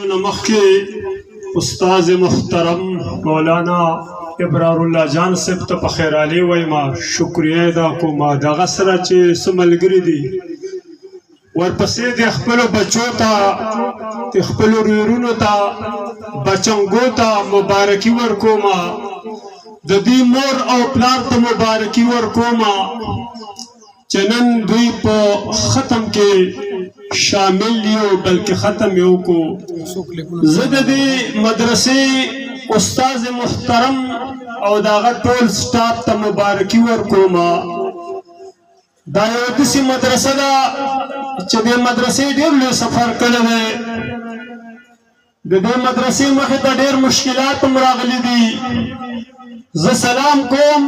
नमक के उस्ताद محترم مولانا ابرار الله جان صاحب ته په خیر علي وایم شکریہ ادا کوم دغه سره چې سملګری دي ورپسې د خپل بچو ته د خپل ورونو ته بچنګو ته مبارکي ورکوم د دې مور او پلار ته مبارکي ورکوم چې نن دوی په ختم کې شامل یو بلکې ختم یو کو زه د دې مدرسې استاد محترم او داغه ټول سټاف ته مبارکي ورکوم دا یو داسې مدرسه ده چې د مدرسې ډېر لوی سفر کړی دی د دې مدرسې مخې ته ډېر مشکلات هم راغلي دي زه سلام کوم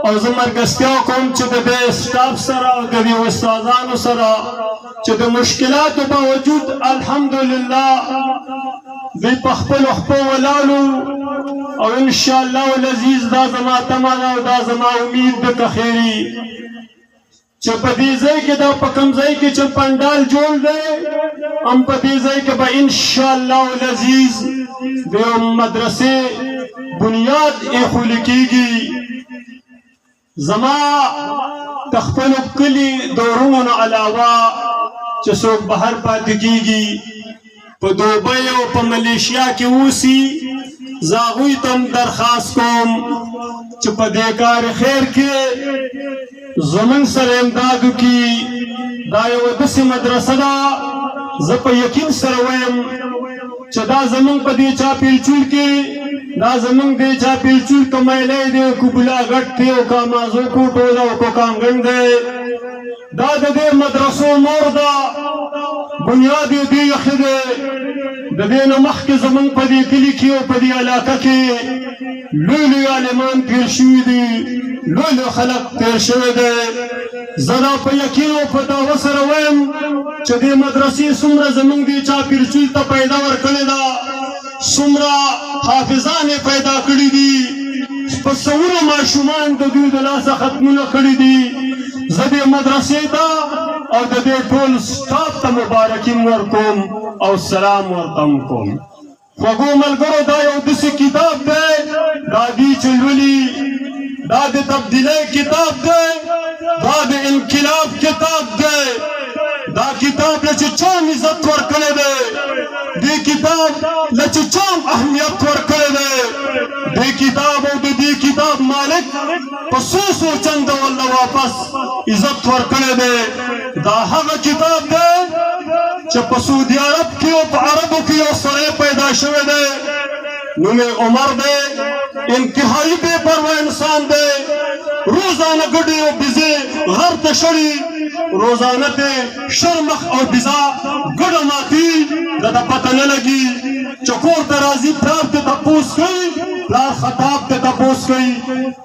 او زه مرګستیا کوم چې د دې سټاف سره او د دې استادانو سره چې د مشکلاتو باوجود الحمدلله دوی په خپلو خپو ولاړو او انشاءالله العزیز دا زما تمه ده او دا زما امید ده که خیري چې په دې ځای کې دا په کوم ځای کې چې پنډال جوړ دی هم په دې ځای کې به انشاءالله العزیز د مدرسې بنیاد ایښودل کېږي زما د خپلو کلي د ورونو نه علاوه چې څوک بهر پاتې کېږي په دوبۍ او په ملیشیا کې اوسي زه هغوی ته هم درخواست کوم چې په دې کار خیر کې زموږ سره امداد وکړي دا یوه داسې مدرسه ده زه په یقین سره وایم چې دا زموږ په دې چاپیلچور کې دا زموږ دې چاپیلچور که میلی دی که بلاغټ دی او که مازو کوټو ده او که کانګن دی دا د دې مدرسو مور ده بنیاد یې دې ایښی دی د دې نه مخکې زموږ په دې کلي کې او په دې علاقه کې لوی لوی عالمان تېر شوي دي لوی لوی خلک تېر شوی دی زه دا په یقین او په دعوه سره وایم چې دې مدرسې څومره زموږ دې چاپېرچول ته پیدا ورکړې ده څومره حافظان یې پیدا کړي دي په سوونه ماشومان د دوی د لاسه ختمونه کړي دي زه دې مدرسې ته او د دې ټول سټاف ته مبارکي ورکوم او سلام ورته کوم خوږو ملګرو دا یو داسې کتاب دی دا دوی چې لولي دا د تبدیلۍ کتاب دی دا د انقلاب کتاب دی دا کتاب له چې چا عزت ورکړی دی دې کتاب له چې چا اهمیت ورکړی دی دې کتاب او د دې کتاب مالک په څو چنده والله واپس عزت ورکړی دی دا هغه کتاب دی چې په سعودي عرب کې او په عربو کې یو سړی پیدا شوی دی نوم یې عمر دی انتهایی بې پروا انسان دی روزانه ګډې او بزې غر ته شړي روزانه ته شرمخ او بزا ګډه ماتي د ده پته نه لګي چې کور ته راځي پلار ته تپوس کوي پلار خطاب ته تپوس کوي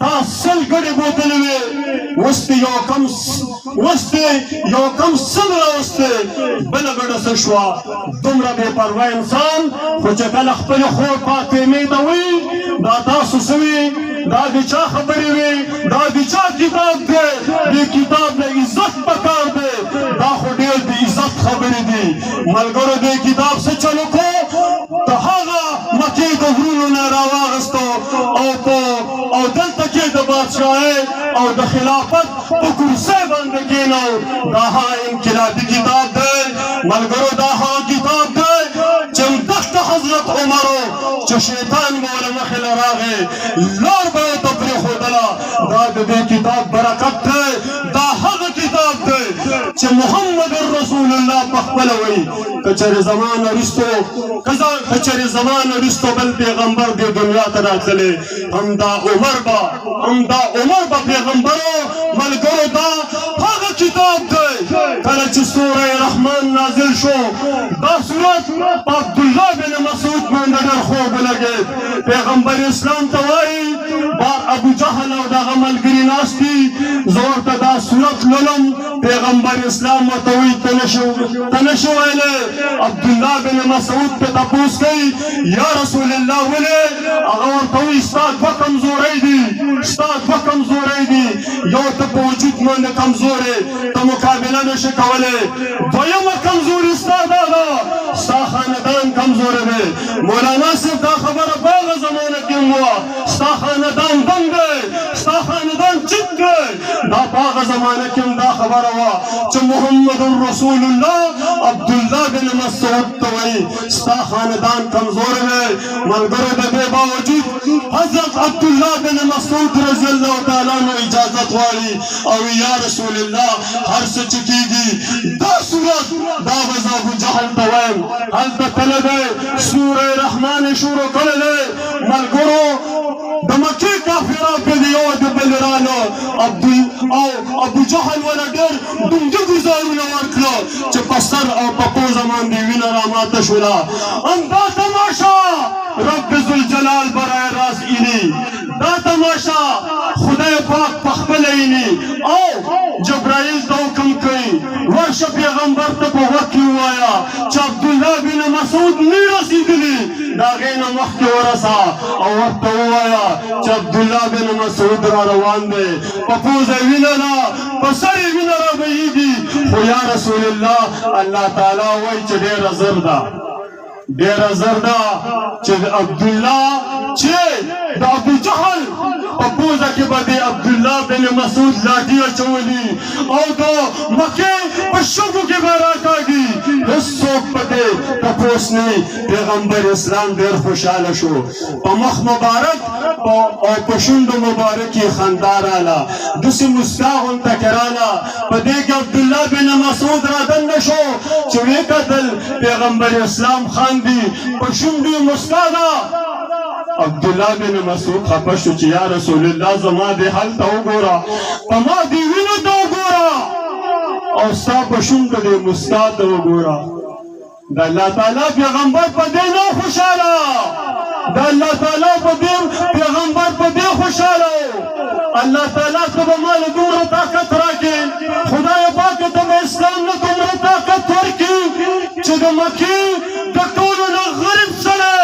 تا سل ګډې بوتلې وې اوس دې یو کم سل راوستی بله ګډه څه شوه دومره بې پروا انسان خو چې کله خپلې خور فاطمې ته وایي دا تاسو څه وي دا د چا خبرې وي دا د چا کتاب دی دې کتاب له عزت پکار دی دا خو ډېر د عزت خبرې دي ملګرو دې کتاب څه چلو کو د هغه مکې د غرونو نه راواغستو او دلته کې د بادشاهۍ او د خلافت په کرسۍ باندې کېنو دا هغه انقلابي کتاب دی ملګرو دا هغه کتاب دی چې دغه حضرت عمرو چې شیطان به له مخې له راغی لار به یې ته پرېښودله دا د دې کتاب برکت دی دا هغه کتاب دی چې محمد رسول الله په خپله وایي که چېرې زمانه وروسته بل پیغمبر دې دنیا ته راتللی همدا عمر به پیغمبرو ملګرو دا هغه کتاب دی کله چې سوره رحمان نازل شو دا صورت په عبدالله بن مسعود باندې ډېر خوب ولګېد پیغمبر اسلام ته وایي بار ابو جهل او دغه ملګري ناست دي زه ورته دا صورت لولم پیغمبر اسلام ورته وایي ته نشو ویلی عبدالله بن مسعود پې تپوس کوي یا رسول الله ولې هغه ورته وایي ستا دوه کمزورۍ دي یو ته په وجود باندې کمزورې ته مقابله نشې کولی دویمه کمزوري ستا دا ده ستا خاندان نوم وا ستا خاندان دنګ دی ستا خاندان چک دی دا په هغه زمانه کې هم دا خبره وه چې محمد رسول الله عبدالله بن مسعود ته وایي ستا خاندان کمزوری دی ملګرو د دې باوجود حضرت عبدالله بن مسعود رضی الله تعالی عنہ اجازت غواړي او یا رسول الله هر څه چې کېږي دا صورت دا به زه ابوجهل ته وایم هلته تللی دی سوره رحمان یې شروع کړی دی ملګرو د مکې کافران پرې د یو د بل رالو او ابوجهل وله ډېر ډونګي ګوزارونه ورکړه چې په سر او په پوزه باندې وینه راماته شوله همدا تماشا رب ذوالجلال برای راست اینی دا تماشا خدای پاک پخپله اینی او جبرائیل ته حکم کوي ورشه پیغمبر ته په وخت کې ووایه چې عبدالله بن مسعود نه رسېدلي د هغې نه مخکې ورسه او ورته ووایه چې عبدالله بن مسعود را روان دی په پوزه یې وینه ده په سر یې وینه را بهېږي خو یا رسول الله الله تعالی وایي چې ډېره زر ده ډېره زر ده چې عبدالله چې د ابوجهل په پوزه کې به د عبدالله بن مسعود لاټي اچولي او د مکې په شګو کې به راکاږي هېڅوک پکې تپوس نه وي پیغمبر اسلام ډېر خوشحاله شو په مخ مبارک او په شونډو مبارک یې خندا راله داسې مسکا غونته کې راله په دې کې عبدالله بن مسعود را دننه شو چې ویې کتل پیغمبر اسلام خاندي په شونډو یې مسکا ده عبدالله بن مسعود خفه شو چې یا رسول الله زما دې حال ته وګوره په ما دې وینو ته وګوره او ستا په شونډو دې مسکا ته وګوره د الله تعالی پیغمبر په دې نه خوشحاله د الله تعالی په دې پیغمبر په دې خوشحاله الله تعالی ته به ما له دومره طاقت راکړي خدای پاک ته به اسلام نه دومره طاقت ورکړي چې د مکې د ټولو نه غریب سړی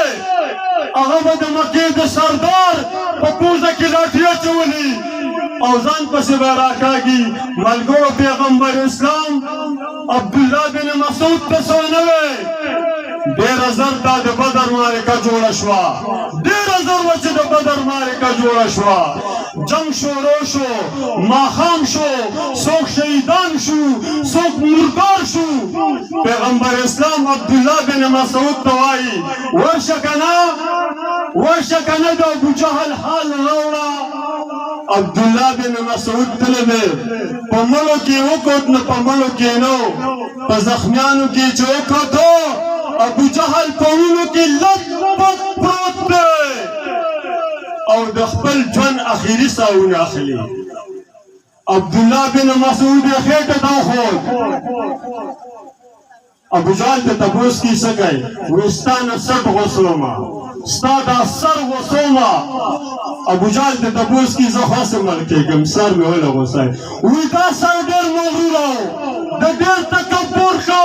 هغه به د مکې د سردار په پوزه کې لاټي اچولي او ځان پسې به راکاږي ملګرو پیغمبر اسلام عبدالله بن مسعود ته څه ونه وی ډېره زر دا د بدر معرکه جوړه شوه ډېره زر وه چې د بدر معرکه جوړه شوه جنگ شروع شو ماښام شو څوک شهیدان شو څوک مردار شو پیغمبر اسلام عبدالله بن مسعود ته وایي ورشه که نه د ابوجهل حال راوړه عبدالله بن مسعود تللی دی په مړو کې وکوت نه په مړو کې نه په زخمیانو کې چې وکوتو ابوجهل په وینو کې لت پت پروت دی او د خپل ژوند اخري ساونه اخلي عبدالله بن مسعود یې خېټه ته وښود ابوجهل ته تپوس کې څه کوي وایي ستا نه سټ غوڅومه ستا دا سر غوڅومه ابوجهل ته تپوس کې زه خاصه مړ کېږم سر مې ولې غوڅوي وایي دا سر ډېر مغروره و د ډېر تکبر ښه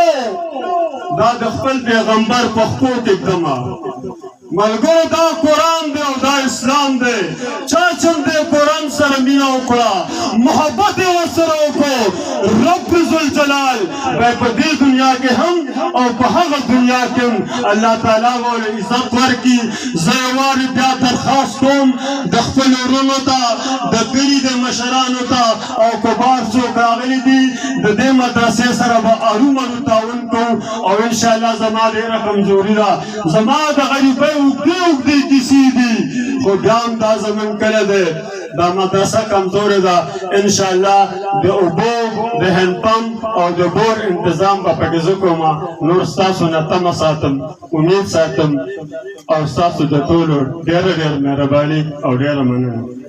دا د خپل پیغمبر په خپو کې ږدمه ملګرو دا قرآن دی او دا اسلام دی چا چې د قرآن سره مینه وکړه محبت یې ورسره وکړو رب ذوالجلال به په دې دنیا کې هم او په هغه دنیا کې هم الله تعالی به ورله عزت ورکړي زه یې وارې بیا درخواست کوم د خپلو وروڼو ته د کلي د مشرانو ته او کبار څوک راغلي دي د دې مدرسې سره به ارومرو تعاون کوو او انشاءالله زما ډېره کمزوري ده زما د غریبۍ اوږدې اوږدې کیسې دي خو بیا هم دا زموږ کلی دی دا مدرسه کمزورې ده انشاءالله د اوبو د هینډپمپ او د بور انتظام به پکې زه کوم نور ستاسو نه تمه ساتم امید ساتم او ستاسو د ټولو ډېره ډېره مهرباني او ډېره مننه